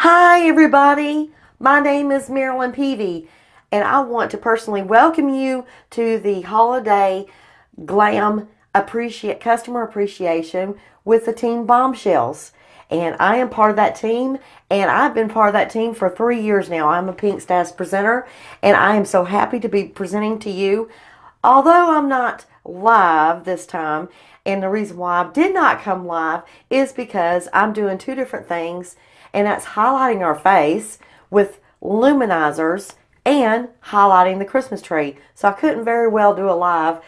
Hi everybody, my name is Marilyn Peavy and I want to personally welcome you to the Holiday Glam Customer Appreciation with the team Bombshells. And I am part of that team, and I've been part of that team for 3 years now. I'm a Pink Status presenter, and I am so happy to be presenting to you. Although I'm not live this time, and the reason why I did not come live is because I'm doing two different things, and that's highlighting our face with luminizers and highlighting the Christmas tree. So I couldn't very well do a live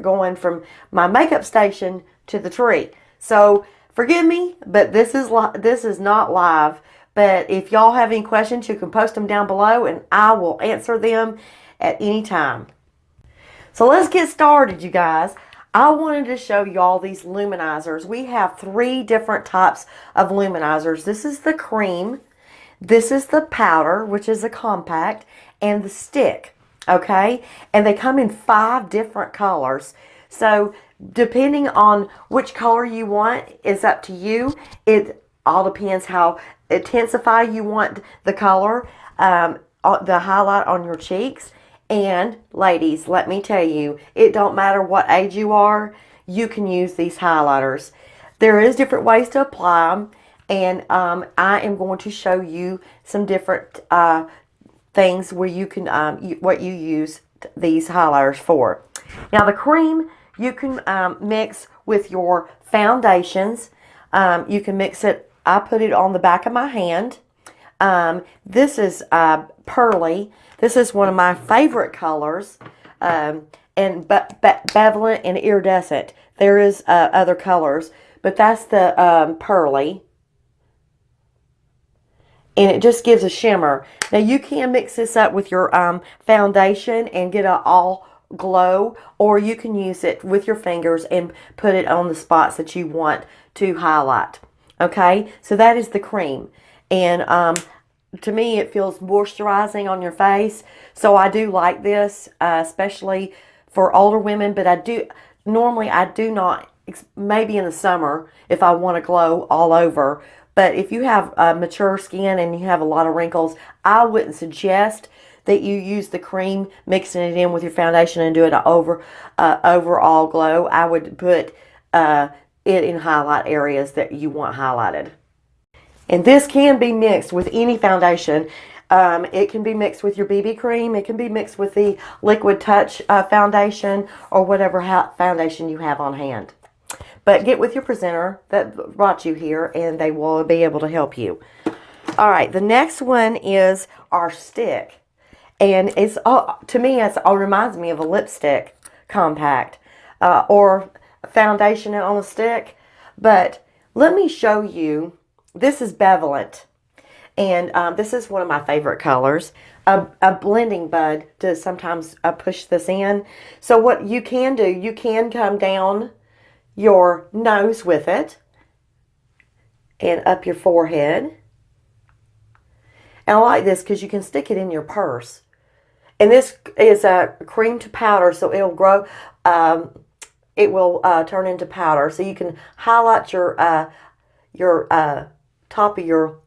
going from my makeup station to the tree. So forgive me, but this is not live. But if y'all have any questions, you can post them down below and I will answer them at any time. So let's get started, you guys. I wanted to show you all these luminizers. We have three different types of luminizers. This is the cream, this is the powder, which is a compact, and the stick, okay? And they come in 5 different colors. So depending on which color you want, it's up to you. It all depends how intensify you want the color, the highlight on your cheeks. And ladies, let me tell you, it don't matter what age you are, you can use these highlighters. There is different ways to apply them, and I am going to show you some different things where you can what you use these highlighters for. Now the cream you can mix with your foundations. You can mix it. I put it on the back of my hand. This is pearly. This is one of my favorite colors, and bevelent and iridescent. There is other colors, but that's the pearly, and it just gives a shimmer. Now you can mix this up with your foundation and get an all glow, or you can use it with your fingers and put it on the spots that you want to highlight. Okay, so that is the cream, and to me it feels moisturizing on your face, so I do like this, especially for older women. But I do not, maybe in the summer if I want to glow all over. But if you have mature skin and you have a lot of wrinkles, I wouldn't suggest that you use the cream mixing it in with your foundation and do it overall glow. I would put it in highlight areas that you want highlighted. And this can be mixed with any foundation. It can be mixed with your BB cream. It can be mixed with the Liquid Touch foundation, or whatever foundation you have on hand. But get with your presenter that brought you here, and they will be able to help you. All right, the next one is our stick. And it's to me, it reminds me of a lipstick compact or foundation on a stick. But let me show you. This is bevelent, and this is one of my favorite colors. A blending bud to sometimes push this in. So what you can do, you can come down your nose with it and up your forehead. And I like this because you can stick it in your purse. And this is a cream to powder, so it'll grow. It will turn into powder, so you can highlight your top of your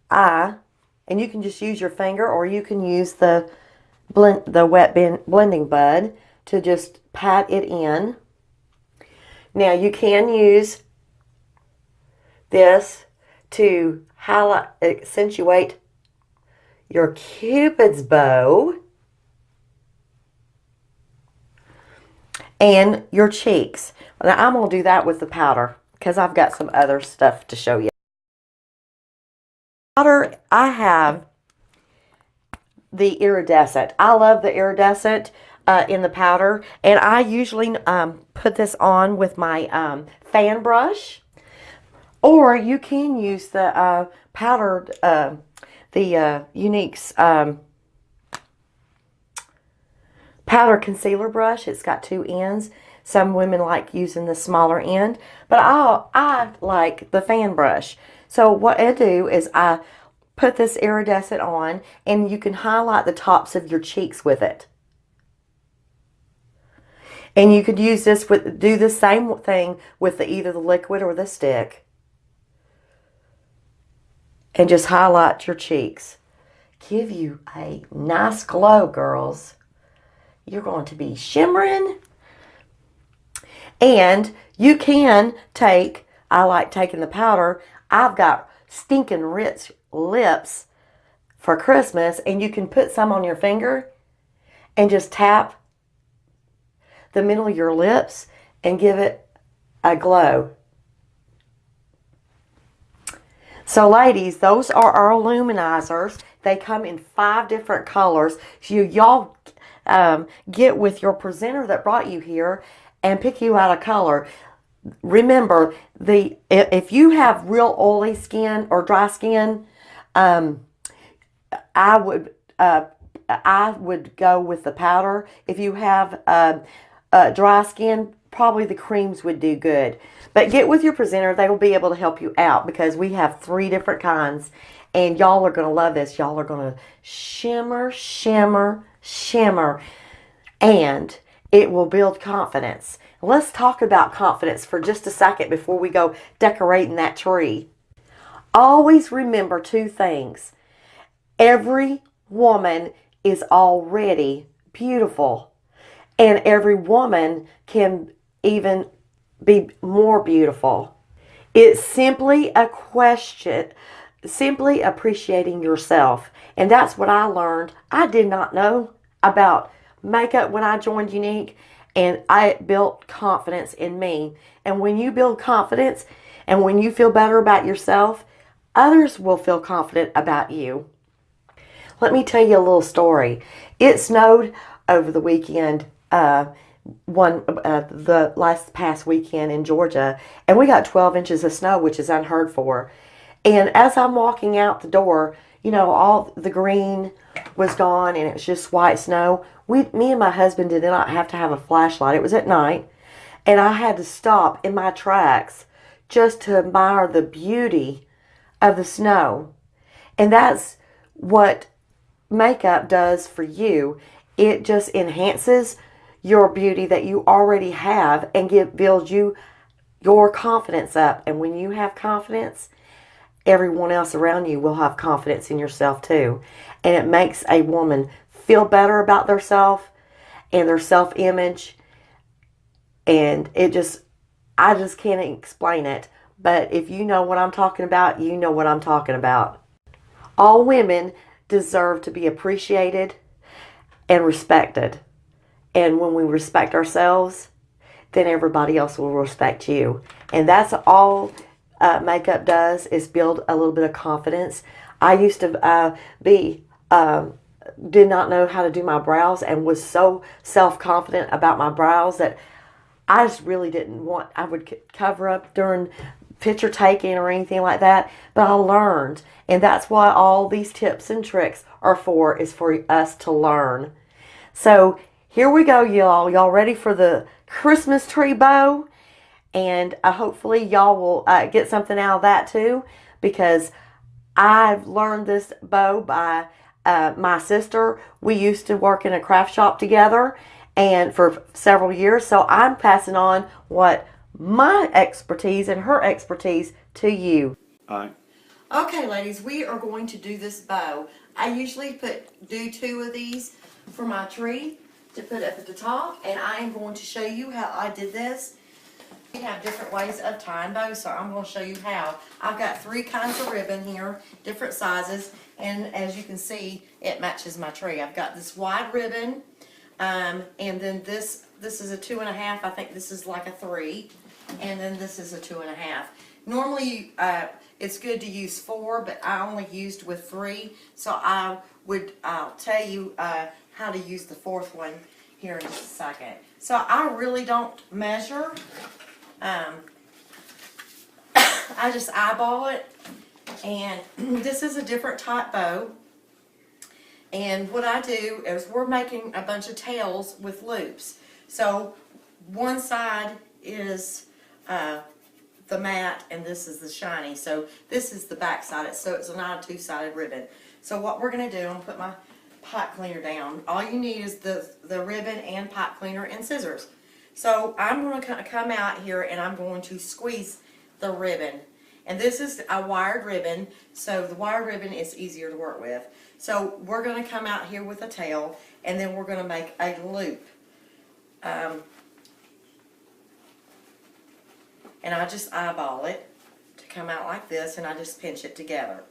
eye, and you can just use your finger, or you can use the blending bud to just pat it in. Now you can use this to highlight, accentuate your Cupid's bow and your cheeks. Now I'm going to do that with the powder because I've got some other stuff to show you. Powder, I have the iridescent. I love the iridescent in the powder, and I usually put this on with my fan brush, or you can use the powdered, the Unique's powder concealer brush. It's got 2 ends. Some women like using the smaller end, but I like the fan brush. So what I do is I put this iridescent on, and you can highlight the tops of your cheeks with it. And you could use this do the same thing with either the liquid or the stick. and just highlight your cheeks. Give you a nice glow, girls. You're going to be shimmering. And you can take, I like taking the powder. I've got stinking rich lips for Christmas, and you can put some on your finger and just tap the middle of your lips and give it a glow. So ladies, those are our luminizers. They come in 5 different colors. So y'all get with your presenter that brought you here and pick you out a color. Remember, if you have real oily skin or dry skin, I would go with the powder. If you have dry skin, probably the creams would do good. But get with your presenter. They will be able to help you out because we have 3 different kinds. And y'all are going to love this. Y'all are going to shimmer, shimmer, shimmer. And it will build confidence. Let's talk about confidence for just a second before we go decorating that tree. Always remember 2 things. Every woman is already beautiful. And every woman can even be more beautiful. It's simply a question, simply appreciating yourself. And that's what I learned. I did not know about makeup when I joined Unique, and I built confidence in me. And when you build confidence and when you feel better about yourself, others will feel confident about you. Let me tell you a little story. It snowed over the weekend, the past weekend in Georgia, and we got 12 inches of snow, which is unheard for. And as I'm walking out the door, you know, all the green was gone and it was just white snow. Me and my husband did not have to have a flashlight. It was at night, and I had to stop in my tracks just to admire the beauty of the snow. And that's what makeup does for you. It just enhances your beauty that you already have and builds your confidence up. And when you have confidence, everyone else around you will have confidence in yourself too. And it makes a woman feel better about themselves and their self-image. And I just can't explain it. But if you know what I'm talking about, you know what I'm talking about. All women deserve to be appreciated and respected. And when we respect ourselves, then everybody else will respect you. And that's all makeup does, is build a little bit of confidence. I used to did not know how to do my brows and was so self-confident about my brows that I just really didn't want, I would cover up during picture taking or anything like that. But I learned, and that's what all these tips and tricks are for, is for us to learn. So here we go, y'all. Y'all ready for the Christmas tree bow? And hopefully y'all will get something out of that too, because I've learned this bow by my sister. We used to work in a craft shop together and for several years. So I'm passing on what my expertise and her expertise to you. All right. Okay, ladies, we are going to do this bow. I usually do 2 of these for my tree to put up at the top, and I am going to show you how I did this. We have different ways of tying bows, so I'm going to show you how. I've got 3 kinds of ribbon here, different sizes, and as you can see, it matches my tree. I've got this wide ribbon, and then this is a 2.5. I think this is like a 3, and then this is a 2.5. Normally, it's good to use 4, but I only used with 3, so I'll tell you how to use the 4th one here in just a second. So I really don't measure. I just eyeball it, and this is a different type bow. And what I do is we're making a bunch of tails with loops. So one side is the matte, and this is the shiny. So this is the back side, so it's not a 2-sided ribbon. So what we're going to do, I'm going to put my pipe cleaner down. All you need is the ribbon and pipe cleaner and scissors. So I'm going to come out here and I'm going to squeeze the ribbon. And this is a wired ribbon, so the wired ribbon is easier to work with. So we're going to come out here with a tail, and then we're going to make a loop. And I just eyeball it to come out like this, and I just pinch it together.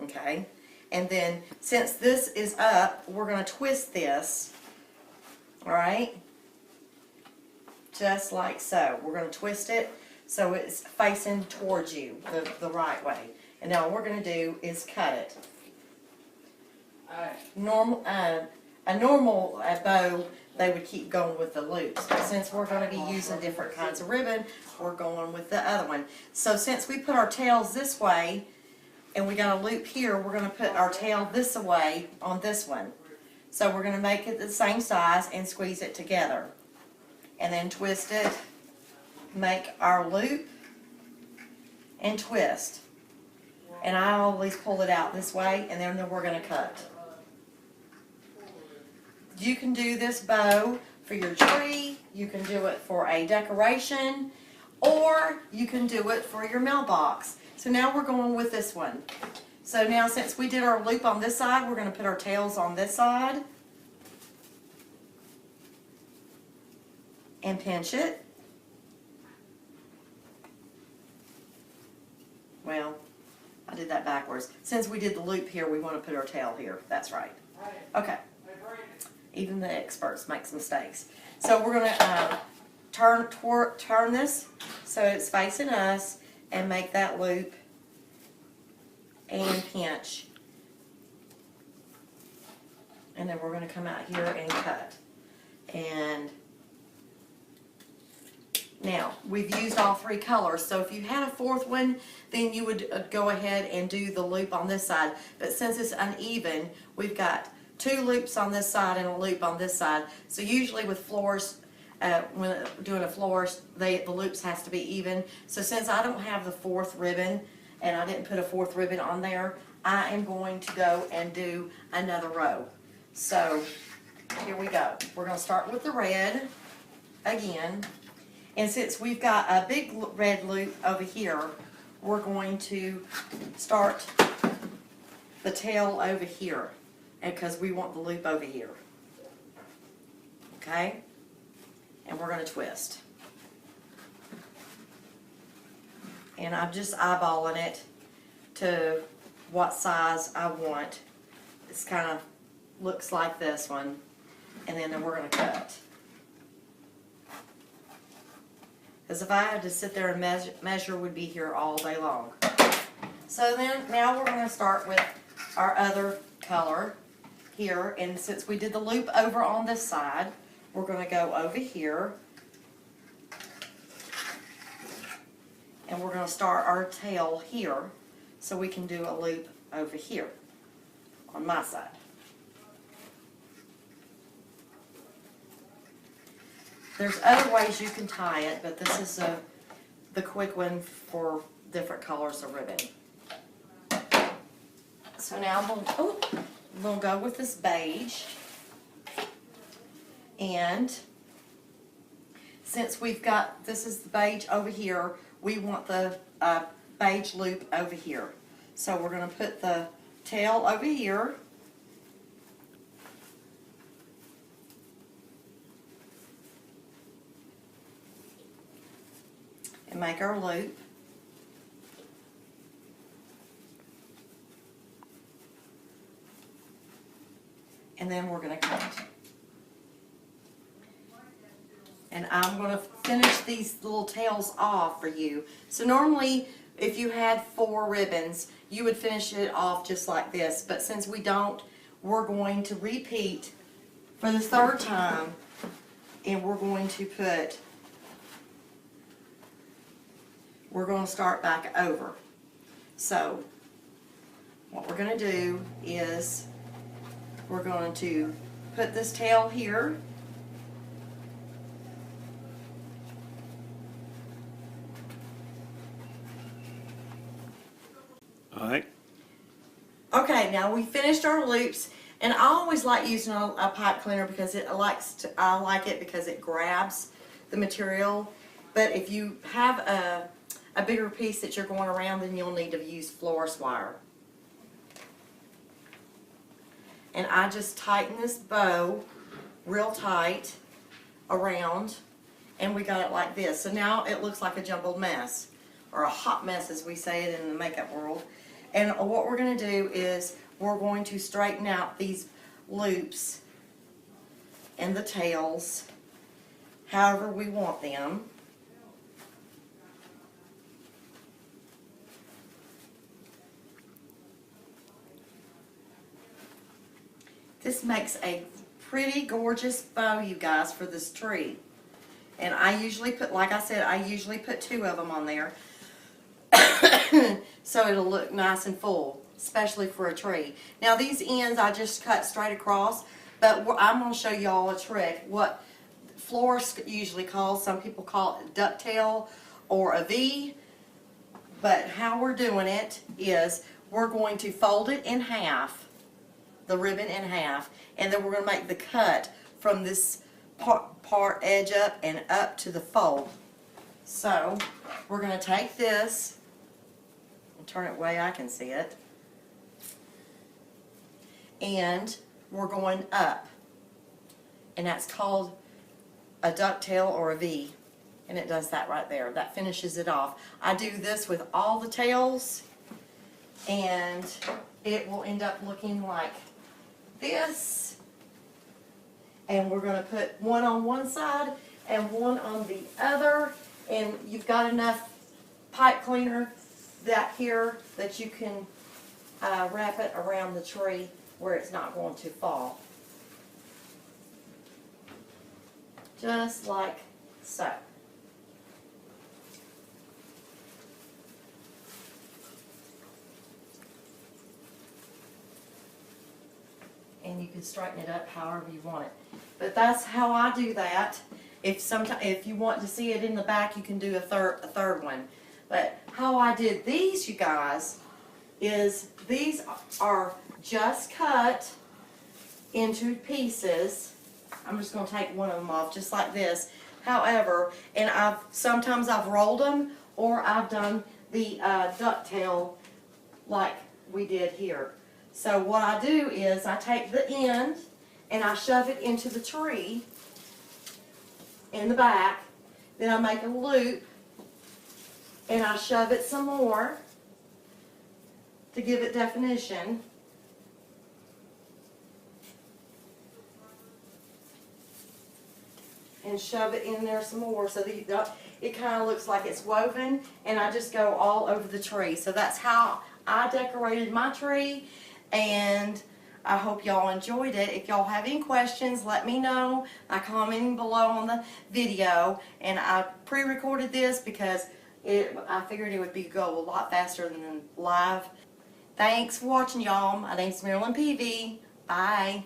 Okay? And then, since this is up, we're going to twist this. Alright? Just like so. We're going to twist it so it's facing towards you the right way. And now what we're going to do is cut it. A normal bow, they would keep going with the loops. But since we're going to be using different kinds of ribbon, we're going with the other one. So since we put our tails this way, and we got a loop here, we're going to put our tail this way on this one. So we're going to make it the same size and squeeze it together. And then twist it, make our loop, and twist. And I always pull it out this way, and then we're going to cut. You can do this bow for your tree, you can do it for a decoration, or you can do it for your mailbox. So now we're going with this one. So now since we did our loop on this side, we're going to put our tails on this side. And pinch it. Well, I did that backwards. Since we did the loop here, we want to put our tail here. That's right. Okay. Even the experts make mistakes. So we're going to turn this so it's facing us and make that loop and pinch. And then we're going to come out here and cut. And now, we've used all three colors, so if you had a fourth one, then you would go ahead and do the loop on this side. But since it's uneven, we've got two loops on this side and a loop on this side. So usually with floors, when doing a floor, the loops has to be even. So since I don't have the fourth ribbon, and I didn't put a fourth ribbon on there, I am going to go and do another row. So, here we go. We're going to start with the red again. And since we've got a big red loop over here, we're going to start the tail over here, because we want the loop over here. Okay? And we're going to twist. And I'm just eyeballing it to what size I want. It's kind of looks like this one. And then we're going to cut. Because if I had to sit there and measure, would be here all day long. So then, now we're going to start with our other color here. And since we did the loop over on this side, we're going to go over here. And we're going to start our tail here, so we can do a loop over here on my side. There's other ways you can tie it, but this is the quick one for different colors of ribbon. So now we'll go with this beige. And since we've got, this is the beige over here, we want the beige loop over here. So we're going to put the tail over here. And make our loop. And then we're going to cut. And I'm going to finish these little tails off for you. So normally, if you had 4 ribbons, you would finish it off just like this. But since we don't, we're going to repeat for the 3rd time. And we're going to put, we're going to start back over. So, what we're going to do is, we're going to put this tail here. Alright. Okay, now we finished our loops, and I always like using a pipe cleaner because I like it because it grabs the material. But if you have a a bigger piece that you're going around, then you'll need to use florist wire. And I just tighten this bow real tight around, and we got it like this. So now it looks like a jumbled mess, or a hot mess as we say it in the makeup world. And what we're going to do is we're going to straighten out these loops and the tails however we want them. This makes a pretty gorgeous bow, you guys, for this tree. And I usually put, like I said, I usually put 2 of them on there so it'll look nice and full, especially for a tree. Now these ends I just cut straight across, but I'm going to show y'all a trick. What florists usually call, some people call it ducktail or a V, but how we're doing it is we're going to fold it in half, the ribbon in half, and then we're going to make the cut from this part edge up and up to the fold. So we're going to take this and turn it the way I can see it, and we're going up, and that's called a ducktail or a V, and it does that right there. That finishes it off. I do this with all the tails, and it will end up looking like this. And we're going to put one on one side and one on the other, and you've got enough pipe cleaner that here that you can wrap it around the tree where it's not going to fall. Just like so. And you can straighten it up however you want it. But that's how I do that. If you want to see it in the back, you can do a third one. But how I did these, you guys, is these are just cut into pieces. I'm just going to take one of them off just like this. However, and sometimes I've rolled them, or I've done the ducktail like we did here. So what I do is I take the end and I shove it into the tree in the back. Then I make a loop and I shove it some more to give it definition. And shove it in there some more so that it kind of looks like it's woven, and I just go all over the tree. So that's how I decorated my tree, and I hope y'all enjoyed it. If y'all have any questions, let me know by commenting below on the video. And I pre-recorded this because I figured it would go a lot faster than live. Thanks for watching, y'all. My name's Marilyn Peavy. Bye.